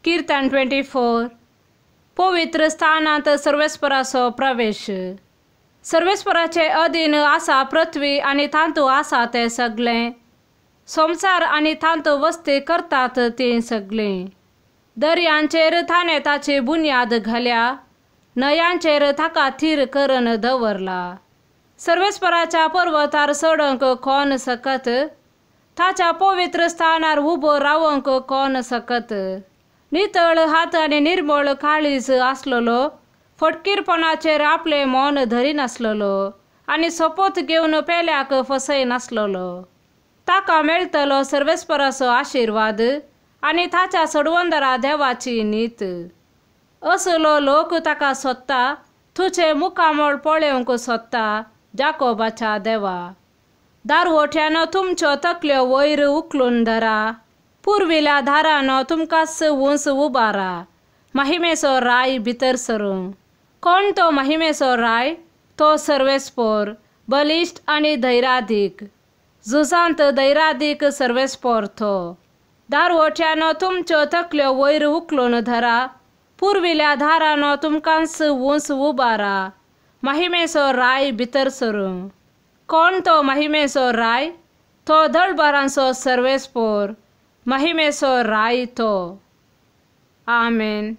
कीर्तन 24. पवित्र स्थानांत सर्वेस्पराचो प्रवेश. सर्वेस्पराचे अधीन आसा पृथ्वी आनी तांतू आसा ते सगळे. संसार आनी तांतू वस्ती करतात ती सगळी. दर्यांचेर ताणे ताची बुन्याद घाल्या, न्हयांचेर ताका थीर करून दवरला. सर्वेस्पराच्या पर्वतार चडोंक कोण सकत, ताच्या पवित्र स्थानार उबो रावंक कोण सकत. नितळ हात आनी निर्मळ काळीज आसलोलो, फटकीरपणाचेर आपले मौन धरिनासलोलो आनी सोपोत घेवन पेल्याक फसयनासलोलो. ताका मेळटलो सर्वेस्पराचो आशिर्वाद आनी ताच्या सडवंदरा देवाची नीत. असलो लोक ताका सोदता, तुझे मुखामळ पळोवंक सोदता, जाकोबाच्या देवा. दारवोट्यानो तुमच्यो तकल्यो वयर उखलून धरा, पुर्विल्या दारानो तुमकां उंच उबारा. महिमेचो राय भितर सरूं. कोण तो महिमेचो राय? तो सर्वेस्पर, बलिश्ट आनी धैर्यादीक. झुजांत धैर्यादीक सर्वेस्पर तो. दारवोट्यानो तुमच्यो तकल्यो वयर उखलून धरा, पुर्विल्या दारानो तुमकां उंच उबारा. महिमेचो राय भितर सरूं. कोण तो महिमेचो राय? तो दळबरांचो सर्वेस्पर, महिमेचो राय तो. आमेन.